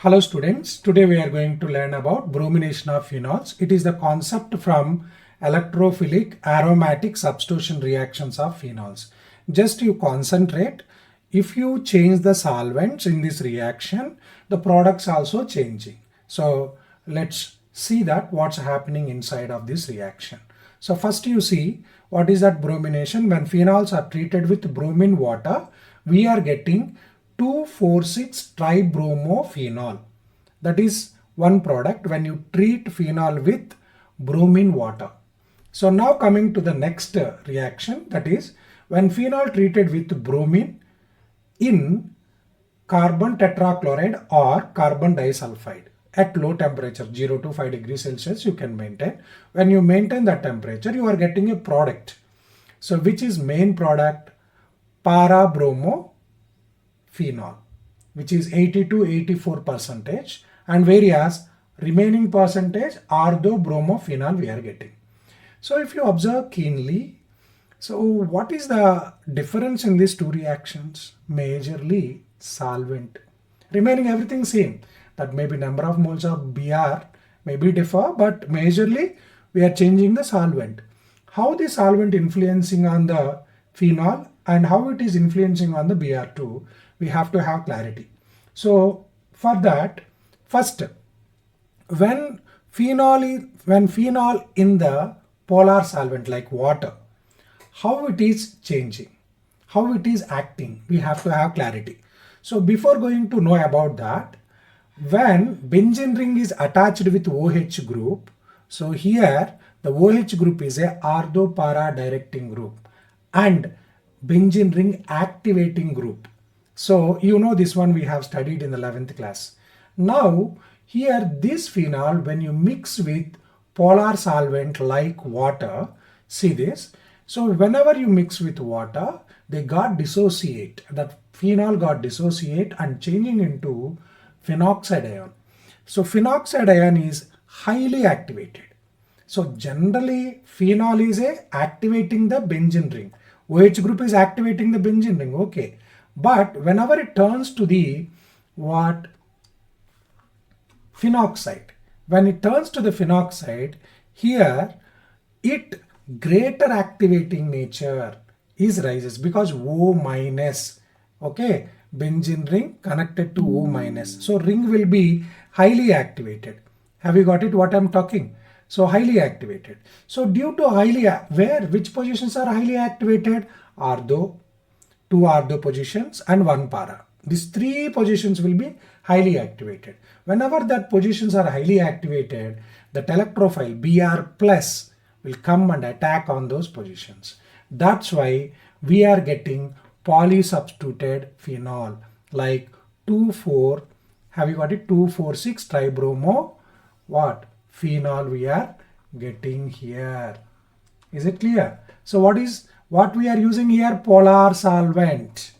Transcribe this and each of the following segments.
Hello students, today we are going to learn about bromination of phenols. It is the concept from electrophilic aromatic substitution reactions of phenols. Just you concentrate, if you change the solvents in this reaction, the products also changing. So let's see that what's happening inside of this reaction. So first you see what is that bromination. When phenols are treated with bromine water, we are getting 2,4,6 tribromophenol. That is one product when you treat phenol with bromine water. So now coming to the next reaction, that is when phenol treated with bromine in carbon tetrachloride or carbon disulfide at low temperature 0 to 5 degrees Celsius you can maintain. When you maintain that temperature, you are getting a product. So which is main product? Para-bromophenol, which is 80 to 84%, and whereas remaining percentage orthobromophenol we are getting. So if you observe keenly, so what is the difference in these two reactions? Majorly solvent. Remaining everything same. That maybe number of moles of Br may be differ, but majorly we are changing the solvent. How the solvent influencing on the phenol and how it is influencing on the Br2, we have to have clarity. So for that, first, when phenol in the polar solvent like water, how it is changing, how it is acting, we have to have clarity. So before going to know about that, when benzene ring is attached with OH group, so here the OH group is a ortho-para directing group and benzene ring activating group. So you know this one we have studied in the 11th class. Now here this phenol, when you mix with polar solvent like water, see this. So whenever you mix with water, they got dissociate. That phenol got dissociate and changing into phenoxide ion. So phenoxide ion is highly activated. So generally phenol is activating the benzene ring. OH group is activating the benzene ring, okay. But whenever it turns to the phenoxide, when it turns to the phenoxide, here it greater activating nature is rises because O minus, okay, benzene ring connected to O minus. So ring will be highly activated. Have you got it what I'm talking? So highly activated. So due to which positions are highly activated? Ortho, 2 ortho positions and 1 para. These 3 positions will be highly activated. Whenever that positions are highly activated, the electrophile Br plus will come and attack on those positions. That's why we are getting polysubstituted phenol like 2,4, have you got it? 2,4,6 tribromo phenol we are getting here. Is it clear? So what we are using here? Polar solvent.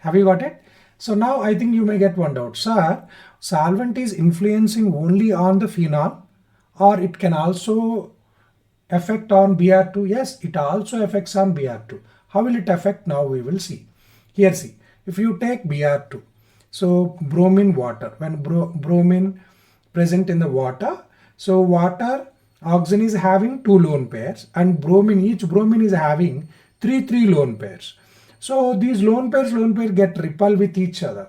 Have you got it? So now I think you may get one doubt. Sir, solvent is influencing only on the phenol or it can also affect on Br2? Yes, it also affects on Br2. How will it affect? Now we will see. Here see, if you take Br2, so bromine water, when bromine present in the water, so water, oxygen is having 2 lone pairs and each bromine is having 3 lone pairs. So these lone pairs get repel with each other.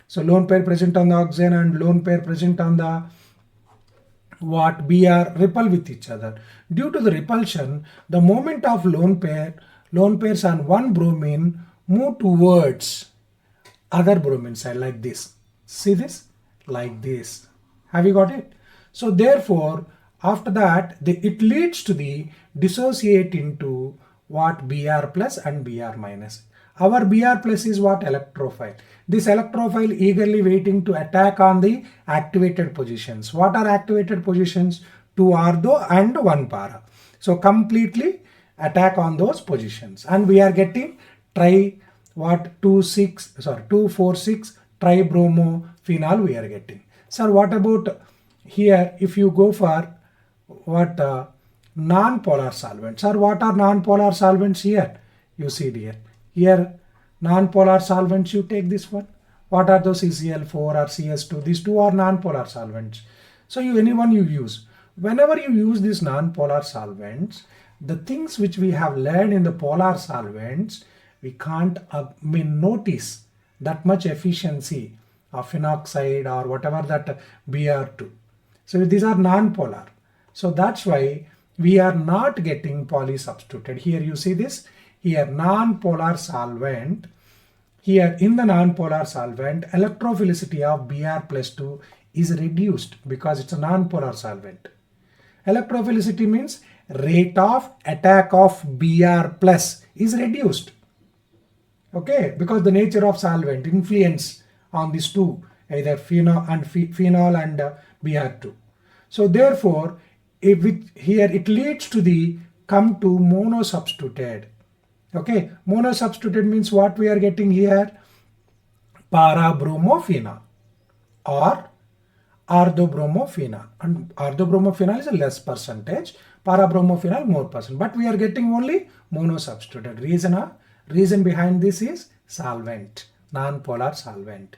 So lone pair present on the oxygen and lone pair present on the Br repel with each other. Due to the repulsion, the moment of lone pairs on one bromine move towards other bromine side like this. See this? Like this. Have you got it? So therefore, after that, it leads to the dissociate into Br plus and Br minus. Our Br plus is electrophile. This electrophile eagerly waiting to attack on the activated positions. What are activated positions? 2 ortho and 1 para. So completely attack on those positions. And we are getting 2,4,6 tribromophenol we are getting. Sir, what about here if you go for non-polar solvents? Sir, what are non-polar solvents here? You see here non-polar solvents, you take this one. What are those? CCl4 or CS2. These two are non-polar solvents. So anyone you use. Whenever you use these non-polar solvents, the things which we have learned in the polar solvents, we can't notice that much efficiency of phenoxide or whatever that Br2. So these are non-polar. So that's why we are not getting polysubstituted. Here you see this. Here non-polar solvent. Here in the non-polar solvent, electrophilicity of Br plus 2 is reduced because it's a non-polar solvent. Electrophilicity means rate of attack of Br plus is reduced. Okay, because the nature of solvent influence on these two, either phenol and Br2. So therefore, here it leads to the come to monosubstituted. Okay, monosubstituted means what we are getting here? Para-bromophenol or orthobromophenol. And orthobromophenol is a less percentage, para-bromophenol more percent. But we are getting only monosubstituted. Reason behind this is solvent, non-polar solvent.